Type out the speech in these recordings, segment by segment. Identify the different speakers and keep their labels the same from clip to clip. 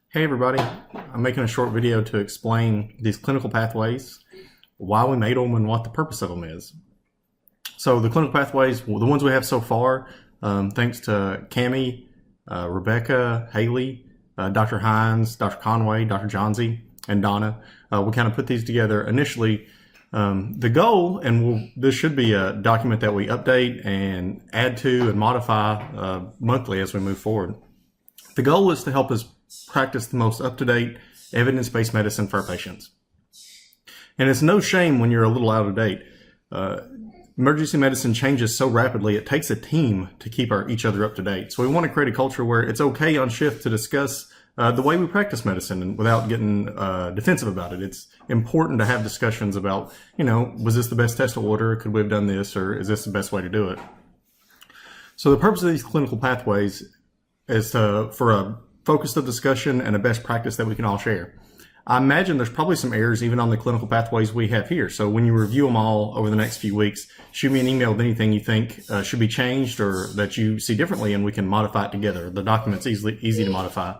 Speaker 1: Hey everybody, I'm making a short video to explain these clinical pathways, why we made them and what the purpose of them is. So the clinical pathways, the ones we have so far, thanks to Cammie, Rebecca, Haley, Dr. Hines, Dr. Conway, Dr. Johnsey, and Donna, we kind of put these together initially. The goal, and this should be a document that we update and add to and modify monthly as we move forward. The goal is to help us practice the most up-to-date evidence-based medicine for our patients. And it's no shame when you're a little out of date. Emergency medicine changes so rapidly, it takes a team to keep each other up to date. So we want to create a culture where it's okay on shift to discuss the way we practice medicine and without getting defensive about it. It's important to have discussions about, was this the best test to order? Could we have done this? Or is this the best way to do it? So the purpose of these clinical pathways is for a focused discussion and a best practice that we can all share. I imagine there's probably some errors even on the clinical pathways we have here. So when you review them all over the next few weeks, shoot me an email with anything you think should be changed or that you see differently, and we can modify it together. The document's easy to modify.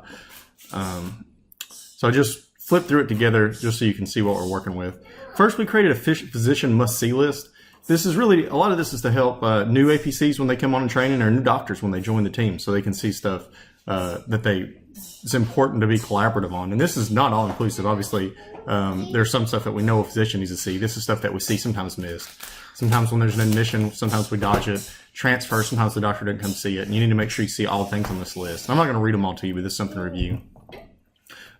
Speaker 1: So I just flip through it together just so you can see what we're working with. First, we created a physician must-see list. This is really, a lot of this is to help new APCs when they come on in training or new doctors when they join the team, so they can see stuff that it's important to be collaborative on. And this is not all inclusive. Obviously, there's some stuff that we know a physician needs to see. This is stuff that we see sometimes missed. Sometimes when there's an admission, sometimes we dodge it. Transfer, sometimes the doctor doesn't come see it. And you need to make sure you see all the things on this list. I'm not going to read them all to you, but this is something to review.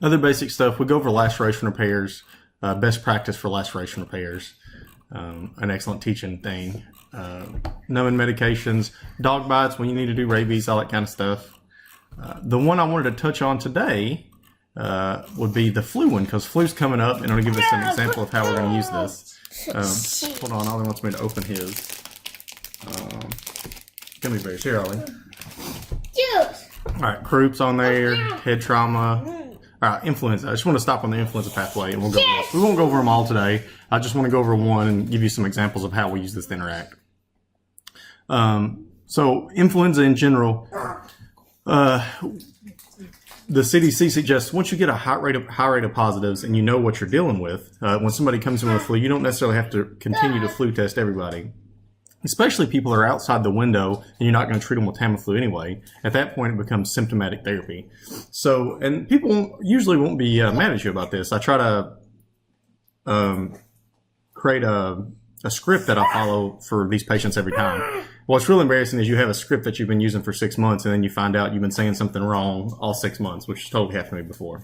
Speaker 1: Other basic stuff, we go over laceration repairs, best practice for laceration repairs, an excellent teaching thing, numbing medications, dog bites when you need to do rabies, all that kind of stuff. The one I wanted to touch on today would be the flu one, because flu's coming up, and I'm going to give us an example of how we're going to use this. Hold on, Ollie wants me to open his. Gummy bears. Here, Ollie. All right, croups on there, head trauma. All right, influenza. I just want to stop on the influenza pathway, and we'll go over this. We won't go over them all today. I just want to go over one and give you some examples of how we use this to interact. So influenza in general, the CDC suggests once you get a high rate of positives and you know what you're dealing with, when somebody comes in with flu, you don't necessarily have to continue to flu test everybody, especially people that are outside the window and you're not going to treat them with Tamiflu anyway. At that point, it becomes symptomatic therapy. So, and people usually won't be mad at you about this. I try to create a script that I follow for these patients every time. What's really embarrassing is you have a script that you've been using for 6 months, and then you find out you've been saying something wrong all 6 months, which totally happened to me before.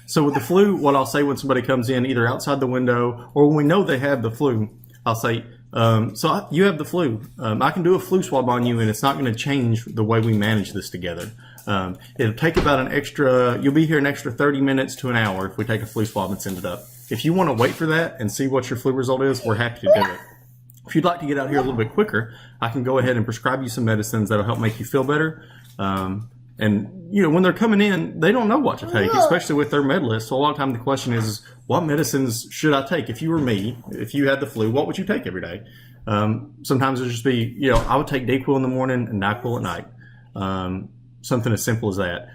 Speaker 1: So with the flu, what I'll say when somebody comes in, either outside the window or when we know they have the flu, I'll say, so you have the flu. I can do a flu swab on you, and it's not going to change the way we manage this together. It'll take about you'll be here an extra 30 minutes to an hour if we take a flu swab and send it up. If you want to wait for that and see what your flu result is, we're happy to do it. If you'd like to get out here a little bit quicker, I can go ahead and prescribe you some medicines that'll help make you feel better. And when they're coming in, they don't know what to take, especially with their med list. So a lot of time the question is, what medicines should I take? If you were me, if you had the flu, what would you take every day? Sometimes it'll just be, I would take Dayquil in the morning and NyQuil at night. Something as simple as that.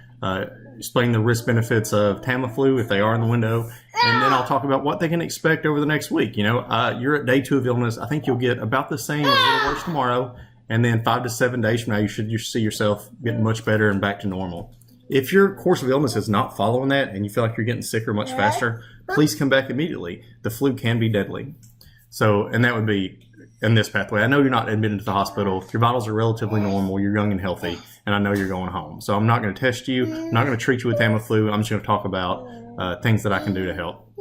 Speaker 1: Explain the risk benefits of Tamiflu if they are in the window, and then I'll talk about what they can expect over the next week. You're at day 2 of illness. I think you'll get about the same or a little worse tomorrow, and then 5 to 7 days from now, you should see yourself getting much better and back to normal. If your course of illness is not following that and you feel like you're getting sicker much faster, please come back immediately. The flu can be deadly. So, and that would be in this pathway. I know you're not admitted to the hospital. Your vitals are relatively normal. You're young and healthy, and I know you're going home. So I'm not going to test you. I'm not going to treat you with Tamiflu. I'm just going to talk about things that I can do to help.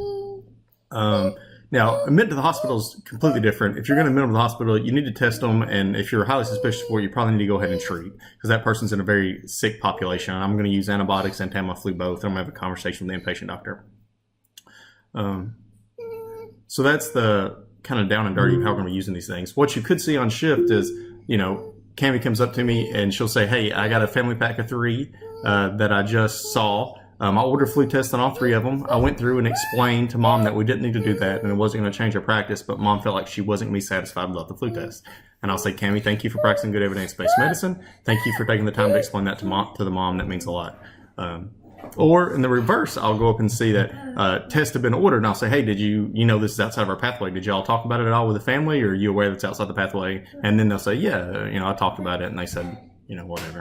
Speaker 1: Now, admitted to the hospital is completely different. If you're going to admit them to the hospital, you need to test them, and if you're highly suspicious for it, you probably need to go ahead and treat, because that person's in a very sick population. And I'm going to use antibiotics and Tamiflu both. I'm going to have a conversation with the inpatient doctor. So that's the kind of down and dirty of how we're going to be using these things. What you could see on shift is, Cammie comes up to me and she'll say, hey, I got a family pack of 3 that I just saw. I ordered flu tests on all 3 of them. I went through and explained to Mom that we didn't need to do that and it wasn't going to change our practice, but Mom felt like she wasn't going to be satisfied without the flu test. And I'll say, Cammie, thank you for practicing good evidence-based medicine. Thank you for taking the time to explain that to the mom. That means a lot. Or in the reverse, I'll go up and see that tests have been ordered, and I'll say, hey, did you know this is outside of our pathway? Did y'all talk about it at all with the family, or are you aware that it's outside the pathway? And then they'll say, yeah, I talked about it, and they said, whatever.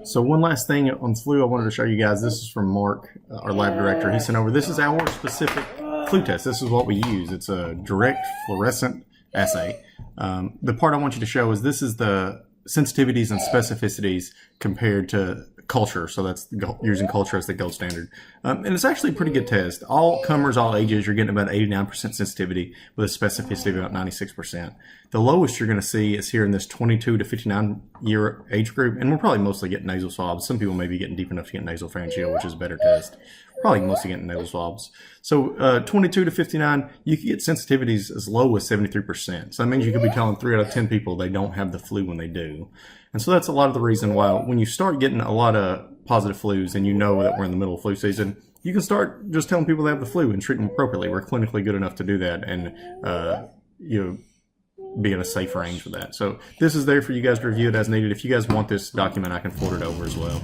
Speaker 1: So one last thing on flu I wanted to show you guys. This is from Mark, our lab director. He sent over, this is our specific flu test. This is what we use. It's a direct fluorescent assay. The part I want you to show is this is the sensitivities and specificities compared to culture. So that's using culture as the gold standard. And it's actually a pretty good test. All comers, all ages, you're getting about 89% sensitivity with a specificity of about 96%. The lowest you're going to see is here in this 22 to 59 year age group. And we're probably mostly getting nasal swabs. Some people may be getting deep enough to get nasal pharyngeal, which is a better test. Probably mostly getting nasal swabs. So 22 to 59, you can get sensitivities as low as 73%. So that means you could be telling 3 out of 10 people they don't have the flu when they do. And so that's a lot of the reason why when you start getting a lot of positive flus and you know that we're in the middle of flu season, you can start just telling people they have the flu and treat them appropriately. We're clinically good enough to do that and, be in a safe range with that. So this is there for you guys to review it as needed. If you guys want this document, I can forward it over as well.